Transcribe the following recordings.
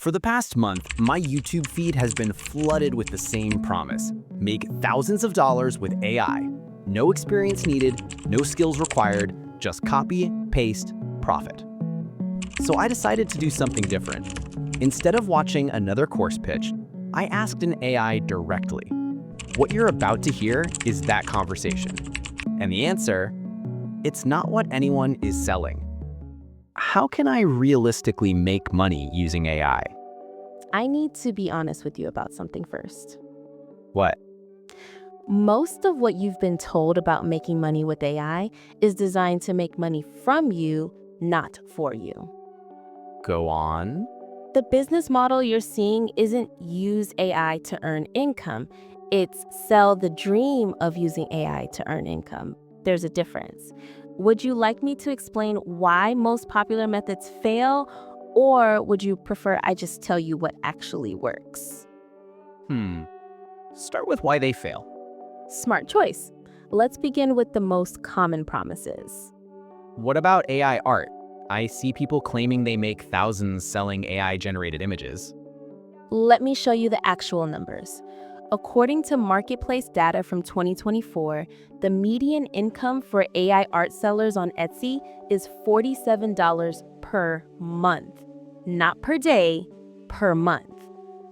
For the past month, my YouTube feed has been flooded with the same promise. Make thousands of dollars with AI. No experience needed, no skills required, just copy, paste, profit. So I decided to do something different. Instead of watching another course pitch, I asked an AI directly. What you're about to hear is that conversation. And the answer, it's not what anyone is selling. How can I realistically make money using AI? I need to be honest with you about something first. What? Most of what you've been told about making money with AI is designed to make money from you, not for you. Go on. The business model you're seeing isn't use AI to earn income. It's sell the dream of using AI to earn income. There's a difference. Would you like me to explain why most popular methods fail, or would you prefer I just tell you what actually works? Start with why they fail. Smart choice. Let's begin with the most common promises. What about AI art? I see people claiming they make thousands selling AI-generated images. Let me show you the actual numbers. According to marketplace data from 2024, the median income for AI art sellers on Etsy is $47 per month. Not per day, per month.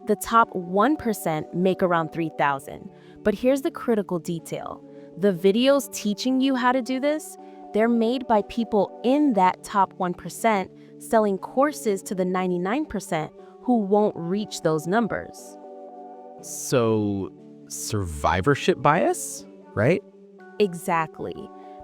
The top 1% make around $3,000. But here's the critical detail. The videos teaching you how to do this, they're made by people in that top 1% selling courses to the 99% who won't reach those numbers. So, survivorship bias, right? Exactly.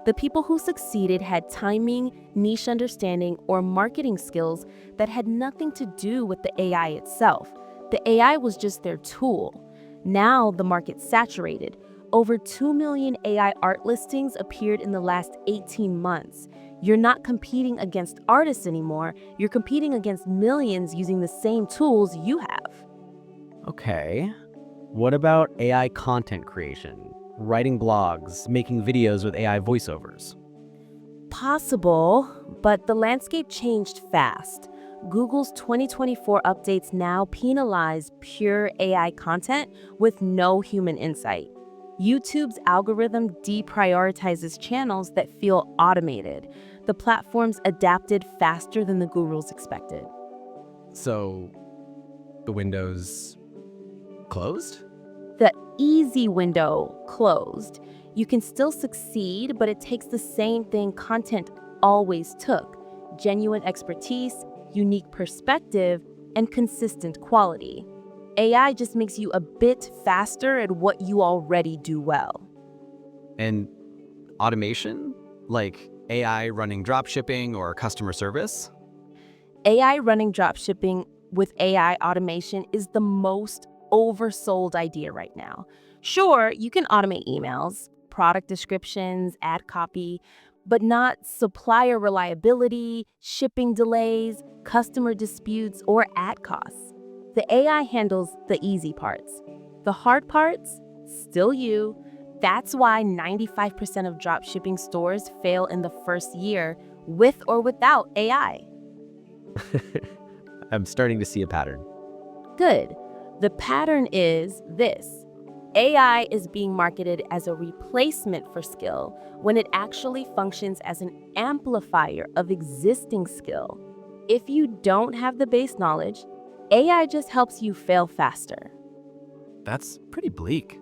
The people who succeeded had timing, niche understanding, or marketing skills that had nothing to do with the AI itself. The AI was just their tool. Now the market's saturated. Over 2 million AI art listings appeared in the last 18 months. You're not competing against artists anymore. You're competing against millions using the same tools you have. Okay. What about AI content creation? Writing blogs, making videos with AI voiceovers? Possible, but the landscape changed fast. Google's 2024 updates now penalize pure AI content with no human insight. YouTube's algorithm deprioritizes channels that feel automated. The platform's adapted faster than the gurus expected. So, the window's closed? The easy window closed. You can still succeed, but it takes the same thing content always took: genuine expertise, unique perspective, and consistent quality. AI just makes you a bit faster at what you already do well. And automation? Like AI running dropshipping or customer service? AI running dropshipping with AI automation is the most oversold idea right now. Sure, you can automate emails, product descriptions, ad copy, but not supplier reliability, shipping delays, customer disputes, or ad costs. The AI handles the easy parts. The hard parts, still you. That's why 95% of dropshipping stores fail in the first year, with or without AI. I'm starting to see a pattern. Good. The pattern is this. AI is being marketed as a replacement for skill when it actually functions as an amplifier of existing skill. If you don't have the base knowledge, AI just helps you fail faster. That's pretty bleak.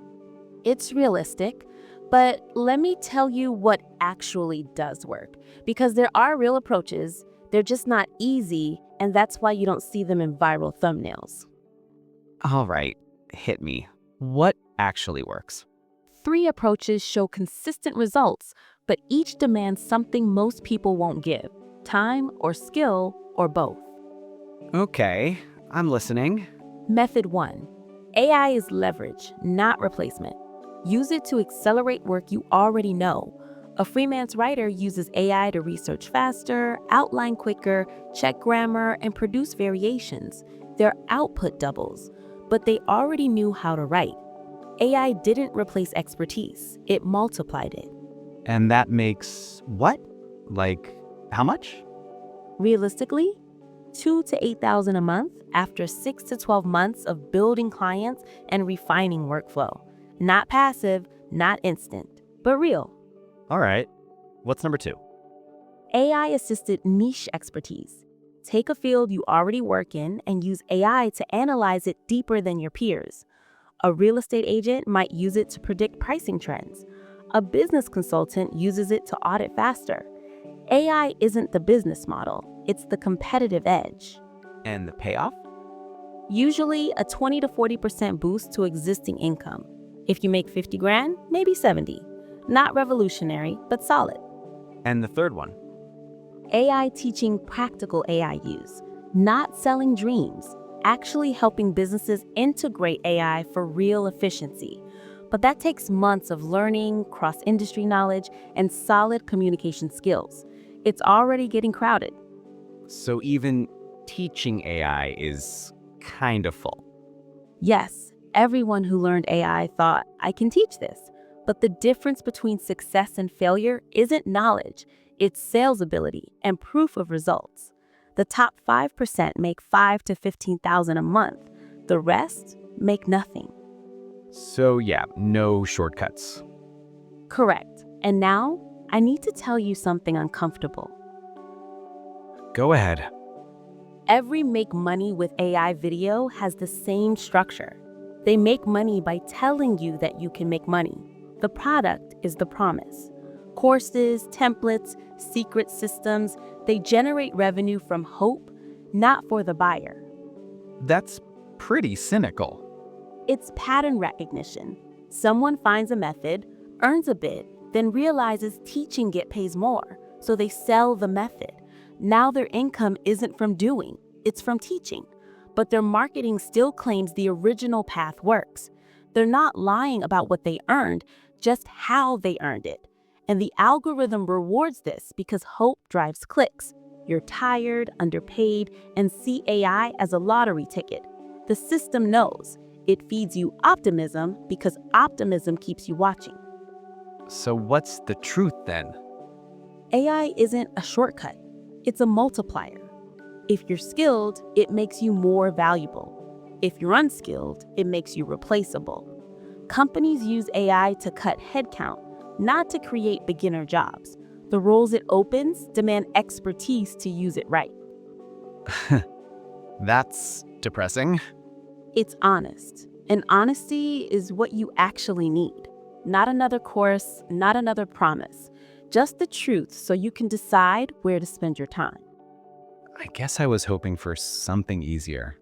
It's realistic, but let me tell you what actually does work. Because there are real approaches, they're just not easy, and that's why you don't see them in viral thumbnails. All right, hit me. What actually works? 3 approaches show consistent results, but each demands something most people won't give: time or skill or both. Okay, I'm listening. Method 1. AI is leverage, not replacement. Use it to accelerate work you already know. A freelance writer uses AI to research faster, outline quicker, check grammar, and produce variations. Their output doubles, but they already knew how to write. AI didn't replace expertise, it multiplied it. And that makes what? Like, how much? Realistically, 2 to 8,000 a month after 6 to 12 months of building clients and refining workflow. Not passive, not instant, but real. All right. What's number 2? AI-assisted niche expertise. Take a field you already work in and use AI to analyze it deeper than your peers. A real estate agent might use it to predict pricing trends. A business consultant uses it to audit faster. AI isn't the business model, it's the competitive edge. And the payoff? Usually a 20 to 40% boost to existing income. If you make 50 grand, maybe 70. Not revolutionary, but solid. And the third one? AI teaching practical AI use, not selling dreams, actually helping businesses integrate AI for real efficiency. But that takes months of learning, cross-industry knowledge, and solid communication skills. It's already getting crowded. So even teaching AI is kind of full. Yes, everyone who learned AI thought, I can teach this. But the difference between success and failure isn't knowledge, it's sales ability and proof of results. The top 5% make 5 to 15,000 a month. The rest make nothing. So yeah, no shortcuts. Correct. And now, I need to tell you something uncomfortable. Go ahead. Every make money with AI video has the same structure. They make money by telling you that you can make money. The product is the promise. Courses, templates, secret systems, they generate revenue from hope, not for the buyer. That's pretty cynical. It's pattern recognition. Someone finds a method, earns a bit, then realizes teaching it pays more, so they sell the method. Now their income isn't from doing, it's from teaching. But their marketing still claims the original path works. They're not lying about what they earned, just how they earned it. And the algorithm rewards this because hope drives clicks. You're tired, underpaid, and see AI as a lottery ticket. The system knows. It feeds you optimism because optimism keeps you watching. So what's the truth then? AI isn't a shortcut. It's a multiplier. If you're skilled, it makes you more valuable. If you're unskilled, it makes you replaceable. Companies use AI to cut headcount, not to create beginner jobs. The roles it opens demand expertise to use it right. That's depressing. It's honest, and honesty is what you actually need. Not another course, not another promise. Just the truth so you can decide where to spend your time. I guess I was hoping for something easier.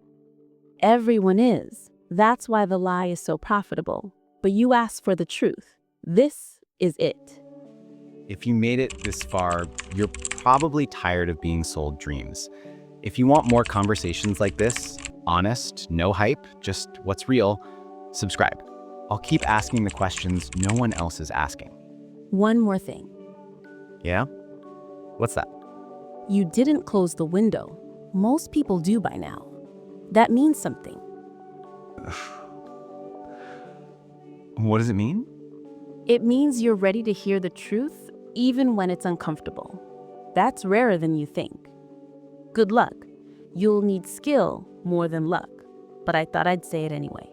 Everyone is. That's why the lie is so profitable. But you asked for the truth. This is it. If you made it this far, you're probably tired of being sold dreams. If you want more conversations like this, honest, no hype, just what's real, subscribe. I'll keep asking the questions no one else is asking. One more thing. Yeah? What's that? You didn't close the window. Most people do by now. That means something. What does it mean? It means you're ready to hear the truth, even when it's uncomfortable. That's rarer than you think. Good luck. You'll need skill more than luck, but I thought I'd say it anyway.